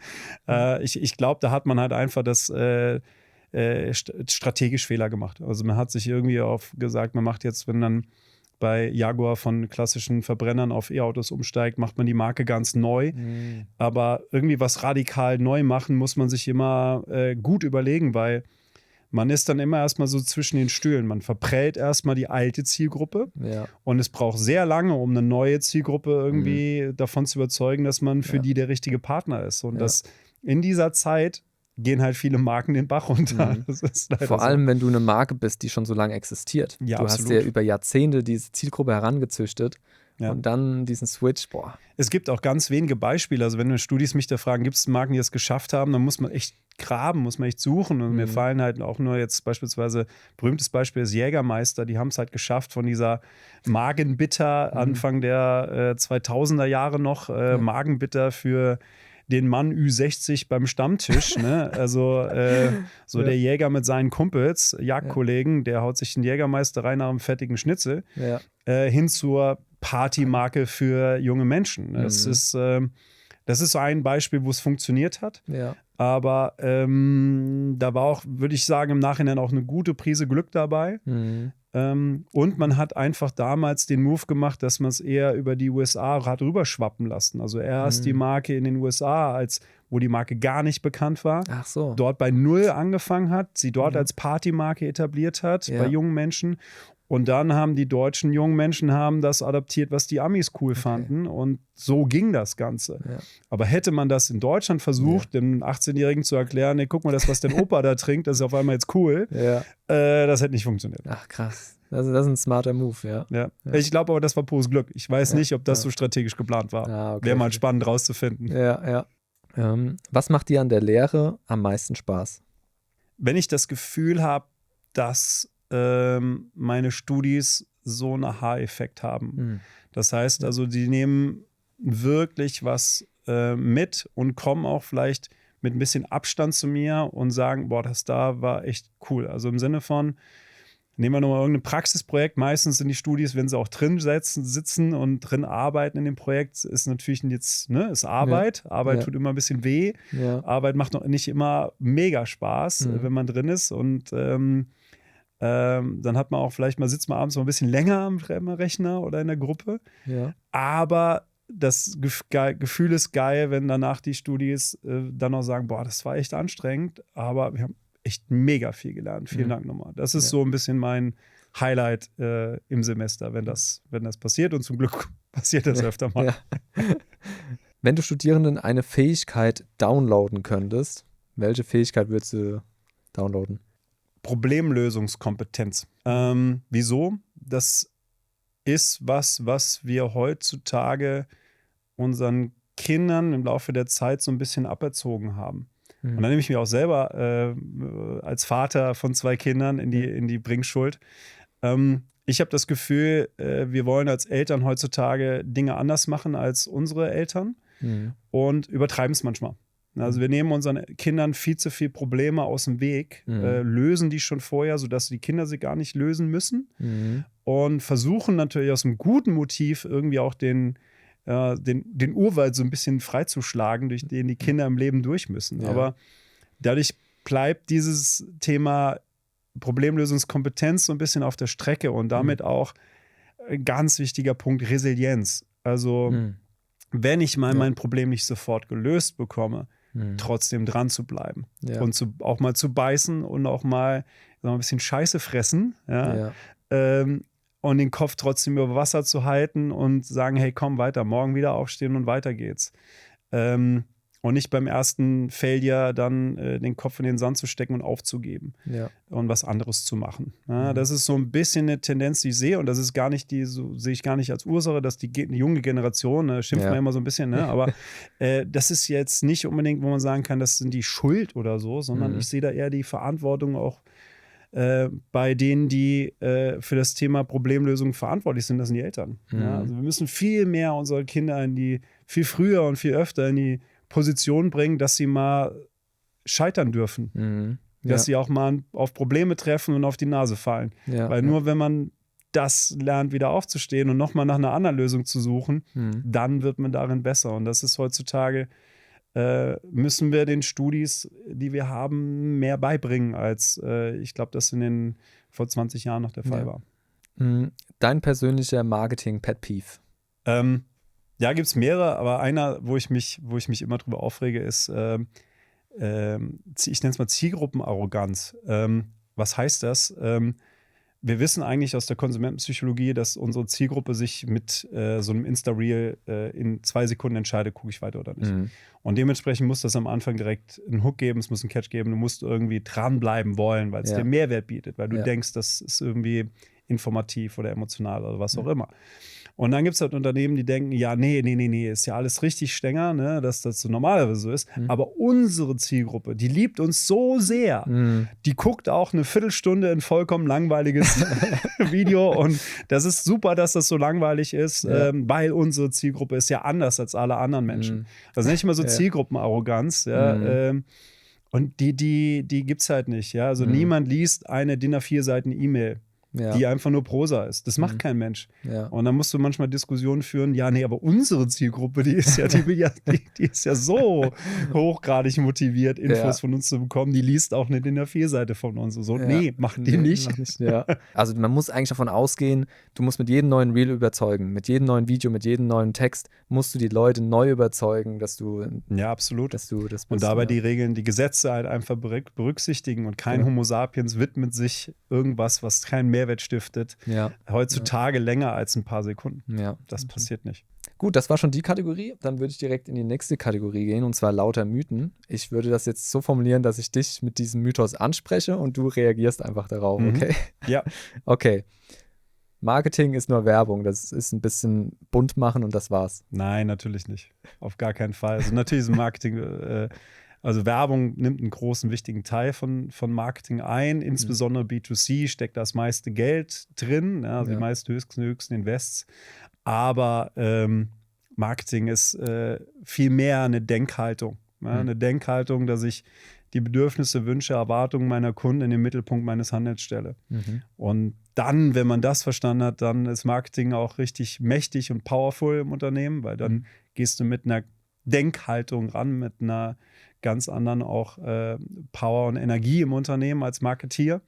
Ich glaube, da hat man halt einfach das strategisch Fehler gemacht. Also man hat sich irgendwie gesagt, man macht jetzt, wenn dann bei Jaguar von klassischen Verbrennern auf E-Autos umsteigt, macht man die Marke ganz neu. Aber irgendwie was radikal neu machen, muss man sich immer gut überlegen, weil man ist dann immer erstmal so zwischen den Stühlen. Man verprellt erstmal die alte Zielgruppe und es braucht sehr lange, um eine neue Zielgruppe irgendwie davon zu überzeugen, dass man für die der richtige Partner ist. Und das in dieser Zeit gehen halt viele Marken den Bach runter. Das ist vor allem, wenn du eine Marke bist, die schon so lange existiert. Ja, du hast ja über Jahrzehnte diese Zielgruppe herangezüchtet und dann diesen Switch, Es gibt auch ganz wenige Beispiele. Also wenn du Studis mich da fragen, gibt es Marken, die es geschafft haben, dann muss man echt graben, muss man echt suchen. Und mir fallen halt auch nur jetzt beispielsweise, berühmtes Beispiel ist Jägermeister, die haben es halt geschafft von dieser Magenbitter Anfang der 2000er Jahre noch, Magenbitter für den Mann Ü60 beim Stammtisch, ne? Also der Jäger mit seinen Kumpels, Jagdkollegen, der haut sich einen Jägermeister rein nach einem fettigen Schnitzel, hin zur Partymarke für junge Menschen. Das ist so ein Beispiel, wo es funktioniert hat. Ja. Aber da war auch, würde ich sagen, im Nachhinein auch eine gute Prise Glück dabei. Und man hat einfach damals den Move gemacht, dass man es eher über die USA hat rüberschwappen lassen. Also erst die Marke in den USA, wo die Marke gar nicht bekannt war, dort bei Null angefangen hat, sie dort als Partymarke etabliert hat bei jungen Menschen. Und dann haben die deutschen jungen Menschen das adaptiert, was die Amis cool fanden. Und so ging das Ganze. Ja. Aber hätte man das in Deutschland versucht, dem 18-Jährigen zu erklären, nee, guck mal, das, was dein Opa da trinkt, das ist auf einmal jetzt cool, das hätte nicht funktioniert. Ach, krass. Das ist ein smarter Move, ja. Ich glaube aber, das war pures Glück. Ich weiß nicht, ob das so strategisch geplant war. Wäre mal spannend rauszufinden. Ja. Was macht dir an der Lehre am meisten Spaß? Wenn ich das Gefühl habe, dass meine Studis so einen Aha-Effekt haben. Das heißt also, die nehmen wirklich was mit und kommen auch vielleicht mit ein bisschen Abstand zu mir und sagen, boah, das da war echt cool. Also im Sinne von, nehmen wir nochmal irgendein Praxisprojekt. Meistens sind die Studis, wenn sie auch drin sitzen und drin arbeiten in dem Projekt, ist natürlich jetzt, ist Arbeit. Arbeit tut immer ein bisschen weh. Arbeit macht noch nicht immer mega Spaß, wenn man drin ist. Und dann hat man auch vielleicht sitzt man abends noch ein bisschen länger am Rechner oder in der Gruppe. Aber das Gefühl ist geil, wenn danach die Studis dann noch sagen, boah, das war echt anstrengend, aber wir haben echt mega viel gelernt. Vielen Dank nochmal. Das ist so ein bisschen mein Highlight im Semester, wenn das passiert. Und zum Glück passiert das öfter mal. Ja. Wenn du Studierenden eine Fähigkeit downloaden könntest, welche Fähigkeit würdest du downloaden? Problemlösungskompetenz. Wieso? Das ist was wir heutzutage unseren Kindern im Laufe der Zeit so ein bisschen aberzogen haben. Und dann nehme ich mich auch selber als Vater von 2 Kindern in die Bringschuld. Ich habe das Gefühl, wir wollen als Eltern heutzutage Dinge anders machen als unsere Eltern und übertreiben es manchmal. Also wir nehmen unseren Kindern viel zu viele Probleme aus dem Weg, lösen die schon vorher, sodass die Kinder sie gar nicht lösen müssen und versuchen natürlich aus einem guten Motiv irgendwie auch den Urwald so ein bisschen freizuschlagen, durch den die Kinder im Leben durch müssen. Ja. Aber dadurch bleibt dieses Thema Problemlösungskompetenz so ein bisschen auf der Strecke und damit auch ein ganz wichtiger Punkt Resilienz. Also wenn ich mein Problem nicht sofort gelöst bekomme, trotzdem dran zu bleiben und auch mal zu beißen und auch mal ein bisschen Scheiße fressen und den Kopf trotzdem über Wasser zu halten und sagen, hey, komm, weiter, morgen wieder aufstehen und weiter geht's. Und nicht beim ersten Failure dann den Kopf in den Sand zu stecken und aufzugeben und was anderes zu machen. Ja, das ist so ein bisschen eine Tendenz, die ich sehe und das ist gar nicht sehe ich gar nicht als Ursache, dass die junge Generation, schimpft man immer so ein bisschen, aber das ist jetzt nicht unbedingt, wo man sagen kann, das sind die Schuld oder so, sondern ich sehe da eher die Verantwortung auch bei denen, die für das Thema Problemlösung verantwortlich sind, das sind die Eltern. Ja, also wir müssen viel mehr unsere Kinder viel früher und viel öfter in die Position bringen, dass sie mal scheitern dürfen. Dass sie auch mal auf Probleme treffen und auf die Nase fallen. Weil nur wenn man das lernt, wieder aufzustehen und nochmal nach einer anderen Lösung zu suchen, dann wird man darin besser. Und das ist heutzutage, müssen wir den Studis, die wir haben, mehr beibringen, als ich glaube, das vor 20 Jahren noch der Fall war. Dein persönlicher Marketing-Pet-Peeve? Ja, gibt es mehrere, aber einer, wo ich mich immer drüber aufrege, ist, ich nenne es mal Zielgruppenarroganz. Was heißt das? Wir wissen eigentlich aus der Konsumentenpsychologie, dass unsere Zielgruppe sich mit so einem Insta-Reel in 2 Sekunden entscheidet, gucke ich weiter oder nicht. Und dementsprechend muss das am Anfang direkt einen Hook geben, es muss einen Catch geben, du musst irgendwie dranbleiben wollen, weil es dir Mehrwert bietet, weil du denkst, das ist irgendwie informativ oder emotional oder was auch immer. Und dann gibt es halt Unternehmen, die denken, ja, nee, ist ja alles richtig Stenger, ne, dass das so normalerweise so ist. Aber unsere Zielgruppe, die liebt uns so sehr, die guckt auch eine Viertelstunde ein vollkommen langweiliges Video und das ist super, dass das so langweilig ist, weil unsere Zielgruppe ist ja anders als alle anderen Menschen. Das nenne ich immer so Zielgruppenarroganz, ja, und die gibt es halt nicht, ja. Also niemand liest eine DIN A4 Seiten E-Mail, die einfach nur Prosa ist. Das macht kein Mensch. Ja. Und dann musst du manchmal Diskussionen führen, ja, nee, aber unsere Zielgruppe, die ist ja so hochgradig motiviert, Infos von uns zu bekommen, die liest auch eine DIN A4 Seite von uns. So, nee, macht die nicht. Ja. Also man muss eigentlich davon ausgehen, du musst mit jedem neuen Reel überzeugen, mit jedem neuen Video, mit jedem neuen Text musst du die Leute neu überzeugen, dass du ja, absolut. Dass du das bist, und dabei die Regeln, die Gesetze halt einfach berücksichtigen und kein Homo sapiens widmet sich irgendwas, was keinen Mehrwert stiftet, heutzutage länger als ein paar Sekunden. Ja. Das passiert nicht. Gut, das war schon die Kategorie. Dann würde ich direkt in die nächste Kategorie gehen, und zwar lauter Mythen. Ich würde das jetzt so formulieren, dass ich dich mit diesem Mythos anspreche und du reagierst einfach darauf, okay? Ja. Okay. Marketing ist nur Werbung. Das ist ein bisschen bunt machen und das war's. Nein, natürlich nicht. Auf gar keinen Fall. Also natürlich ist Marketing also Werbung nimmt einen großen, wichtigen Teil von Marketing ein. Insbesondere B2C steckt das meiste Geld drin, also die meisten höchsten Invests. Aber Marketing ist viel mehr eine Denkhaltung. Ja? Eine Denkhaltung, dass ich die Bedürfnisse, Wünsche, Erwartungen meiner Kunden in den Mittelpunkt meines Handels stelle. Und dann, wenn man das verstanden hat, dann ist Marketing auch richtig mächtig und powerful im Unternehmen, weil dann gehst du mit einer Denkhaltung ran, mit einer ganz anderen auch Power und Energie im Unternehmen als Marketeer.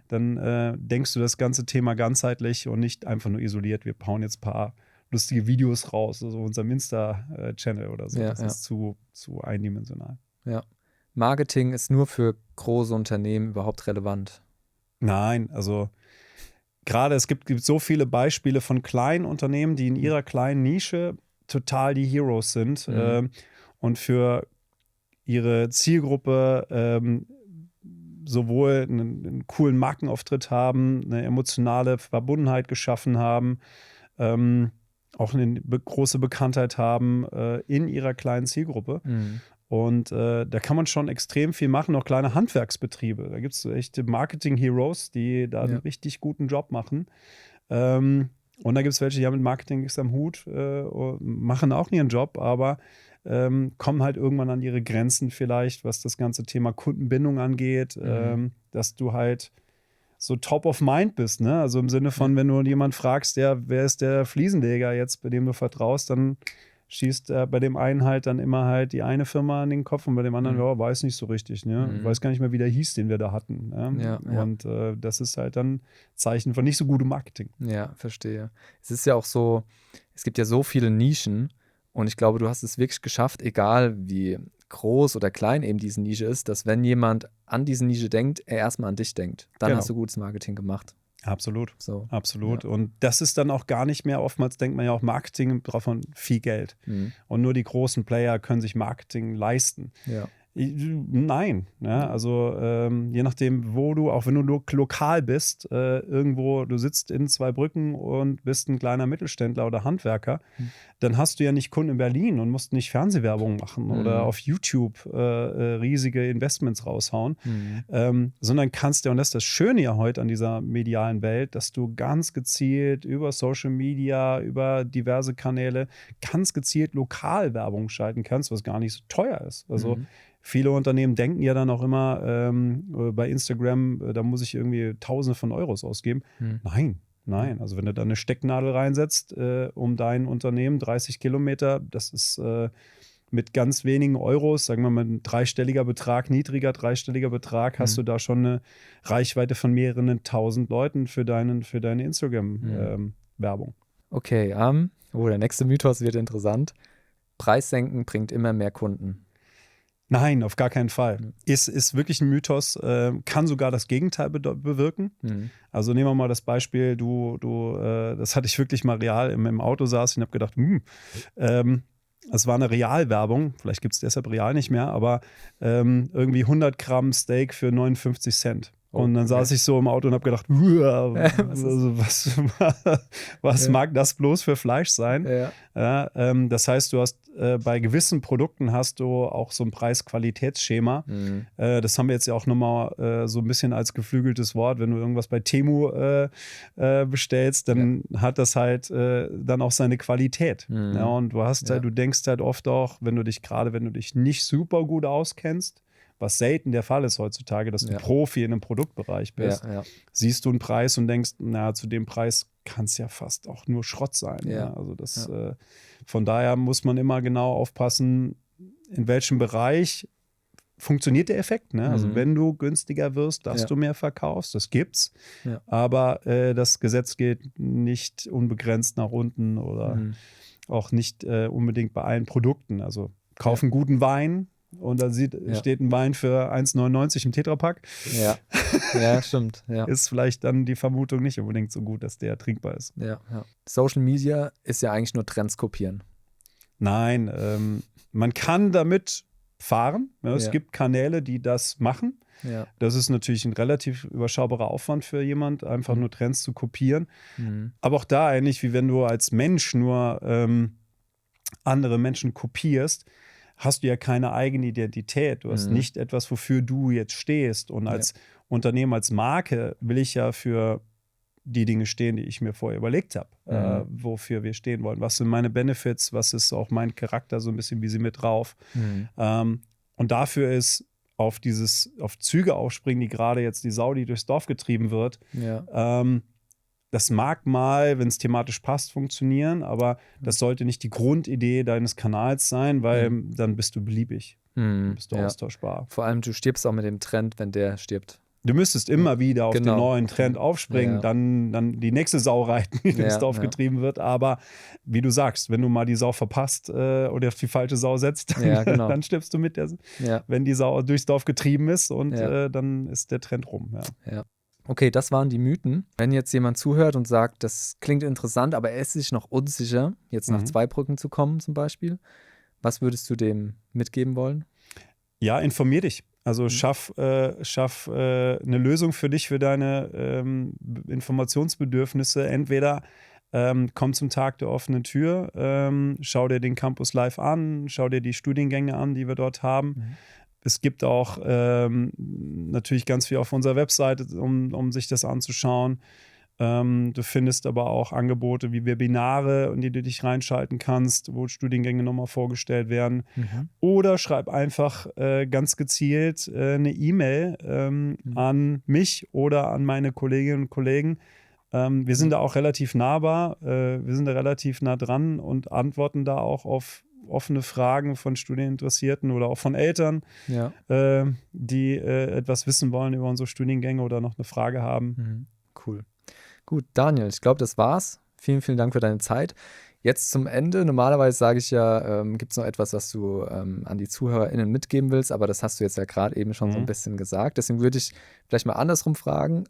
Dann denkst du das ganze Thema ganzheitlich und nicht einfach nur isoliert. Wir bauen jetzt ein paar lustige Videos raus, also unserem Insta-Channel oder so. Das ist zu eindimensional. Ja. Marketing ist nur für große Unternehmen überhaupt relevant? Nein, also gerade es gibt so viele Beispiele von kleinen Unternehmen, die in ihrer kleinen Nische total die Heroes sind und für ihre Zielgruppe sowohl einen coolen Markenauftritt haben, eine emotionale Verbundenheit geschaffen haben, auch eine große Bekanntheit haben in ihrer kleinen Zielgruppe. Und da kann man schon extrem viel machen, auch kleine Handwerksbetriebe. Da gibt es so echte Marketing-Heroes, die da einen richtig guten Job machen. Und da gibt es welche, die haben mit Marketing nichts am Hut, machen auch ihren Job, aber kommen halt irgendwann an ihre Grenzen vielleicht, was das ganze Thema Kundenbindung angeht, dass du halt so top of mind bist, ne? Also im Sinne von, wenn du jemanden fragst, wer ist der Fliesenleger jetzt, bei dem du vertraust, dann schießt bei dem einen halt dann immer halt die eine Firma an den Kopf und bei dem anderen, weiß nicht so richtig, ne? Weiß gar nicht mehr, wie der hieß, den wir da hatten. Ne? Und das ist halt dann Zeichen von nicht so gutem Marketing. Ja, verstehe. Es ist ja auch so, es gibt ja so viele Nischen und ich glaube, du hast es wirklich geschafft, egal wie groß oder klein eben diese Nische ist, dass wenn jemand an diese Nische denkt, er erstmal an dich denkt. Dann hast du gutes Marketing gemacht. Absolut, so. Absolut. Ja. Und das ist dann auch gar nicht mehr, oftmals denkt man ja auch Marketing davon viel Geld. Und nur die großen Player können sich Marketing leisten. Ja. Nein, ja, also je nachdem, wo du, auch wenn du nur lokal bist, irgendwo, du sitzt in Zweibrücken und bist ein kleiner Mittelständler oder Handwerker, dann hast du ja nicht Kunden in Berlin und musst nicht Fernsehwerbung machen oder auf YouTube riesige Investments raushauen, sondern kannst ja, und das ist das Schöne ja heute an dieser medialen Welt, dass du ganz gezielt über Social Media, über diverse Kanäle ganz gezielt lokal Werbung schalten kannst, was gar nicht so teuer ist. Also viele Unternehmen denken ja dann auch immer bei Instagram, da muss ich irgendwie Tausende von Euros ausgeben. Nein. Also wenn du da eine Stecknadel reinsetzt, um dein Unternehmen 30 Kilometer, das ist mit ganz wenigen Euros, sagen wir mal ein dreistelliger Betrag, niedriger dreistelliger Betrag, hast du da schon eine Reichweite von mehreren tausend Leuten für deine Instagram-Werbung. Okay, der nächste Mythos wird interessant. Preis senken bringt immer mehr Kunden. Nein, auf gar keinen Fall. Ist wirklich ein Mythos, kann sogar das Gegenteil bewirken. Also nehmen wir mal das Beispiel, das hatte ich wirklich mal real im Auto saß und habe gedacht, es war eine Realwerbung, vielleicht gibt es deshalb real nicht mehr, aber irgendwie 100 Gramm Steak für 59 Cent. Und dann saß ich so im Auto und habe gedacht, also was mag das bloß für Fleisch sein? Ja. Ja, das heißt, du hast bei gewissen Produkten hast du auch so ein Preis-Qualitätsschema. Das haben wir jetzt ja auch nochmal so ein bisschen als geflügeltes Wort. Wenn du irgendwas bei Temu bestellst, dann hat das halt dann auch seine Qualität. Ja, und du hast halt, du denkst halt oft auch, wenn du dich nicht super gut auskennst, was selten der Fall ist heutzutage, dass du Profi in einem Produktbereich bist, siehst du einen Preis und denkst, na, zu dem Preis kann es ja fast auch nur Schrott sein. Ja. Also das, von daher muss man immer genau aufpassen, in welchem Bereich funktioniert der Effekt. Ne? Also wenn du günstiger wirst, dass du mehr verkaufst, das gibt's. Ja. Aber das Gesetz geht nicht unbegrenzt nach unten oder auch nicht unbedingt bei allen Produkten. Also kauf einen guten Wein, und da steht ein Wein für 1,99 im Tetrapack. Ja, stimmt. Ja. Ist vielleicht dann die Vermutung nicht unbedingt so gut, dass der trinkbar ist. Ja. Social Media ist ja eigentlich nur Trends kopieren. Nein, man kann damit fahren. Ja, es gibt Kanäle, die das machen. Ja. Das ist natürlich ein relativ überschaubarer Aufwand für jemand, einfach nur Trends zu kopieren. Aber auch da ähnlich wie wenn du als Mensch nur andere Menschen kopierst, hast du ja keine eigene Identität. Du hast nicht etwas, wofür du jetzt stehst. Und als Unternehmen, als Marke will ich ja für die Dinge stehen, die ich mir vorher überlegt habe, wofür wir stehen wollen. Was sind meine Benefits? Was ist auch mein Charakter, so ein bisschen wie sie mit drauf? Und dafür ist auf Züge aufspringen, die gerade jetzt die Sau, die durchs Dorf getrieben wird, das mag mal, wenn es thematisch passt, funktionieren, aber das sollte nicht die Grundidee deines Kanals sein, weil dann bist du beliebig. Dann bist du austauschbar. Vor allem, du stirbst auch mit dem Trend, wenn der stirbt. Du müsstest immer wieder auf den neuen Trend aufspringen, dann die nächste Sau reiten, die durchs Dorf getrieben wird. Aber wie du sagst, wenn du mal die Sau verpasst oder auf die falsche Sau setzt, dann stirbst du mit wenn die Sau durchs Dorf getrieben ist und dann ist der Trend rum. Ja. Okay, das waren die Mythen. Wenn jetzt jemand zuhört und sagt, das klingt interessant, aber er ist sich noch unsicher, jetzt nach Zweibrücken zu kommen zum Beispiel, was würdest du dem mitgeben wollen? Ja, informier dich. Also schaff eine Lösung für dich, für deine Informationsbedürfnisse. Entweder komm zum Tag der offenen Tür, schau dir den Campus live an, schau dir die Studiengänge an, die wir dort haben. Es gibt auch natürlich ganz viel auf unserer Webseite, um sich das anzuschauen. Du findest aber auch Angebote wie Webinare, in die du dich reinschalten kannst, wo Studiengänge nochmal vorgestellt werden. Oder schreib einfach ganz gezielt eine E-Mail an mich oder an meine Kolleginnen und Kollegen. Wir sind da auch relativ nahbar, wir sind da relativ nah dran und antworten da auch auf offene Fragen von Studieninteressierten oder auch von Eltern, die etwas wissen wollen über unsere Studiengänge oder noch eine Frage haben. Cool. Gut, Daniel, ich glaube, das war's. Vielen, vielen Dank für deine Zeit. Jetzt zum Ende. Normalerweise sage ich ja, gibt es noch etwas, was du an die ZuhörerInnen mitgeben willst, aber das hast du jetzt ja gerade eben schon so ein bisschen gesagt. Deswegen würde ich vielleicht mal andersrum fragen.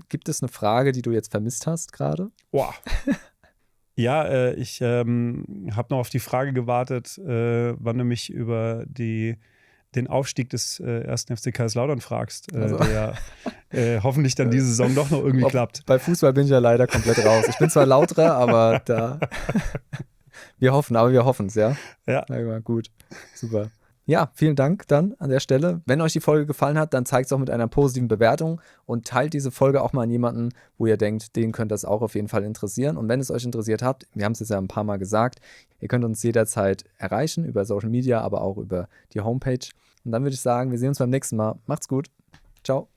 Gibt es eine Frage, die du jetzt vermisst hast gerade? Boah. Ja, ich habe noch auf die Frage gewartet, wann du mich über den Aufstieg des 1. FC Kaiserslautern fragst, der hoffentlich dann diese Saison doch noch irgendwie klappt. Bei Fußball bin ich ja leider komplett raus. Ich bin zwar Lauterer, aber da wir hoffen es, ja? Ja. Gut, super. Ja, vielen Dank dann an der Stelle. Wenn euch die Folge gefallen hat, dann zeigt es auch mit einer positiven Bewertung und teilt diese Folge auch mal an jemanden, wo ihr denkt, den könnte das auch auf jeden Fall interessieren. Und wenn es euch interessiert habt, wir haben es jetzt ja ein paar Mal gesagt, ihr könnt uns jederzeit erreichen über Social Media, aber auch über die Homepage. Und dann würde ich sagen, wir sehen uns beim nächsten Mal. Macht's gut. Ciao.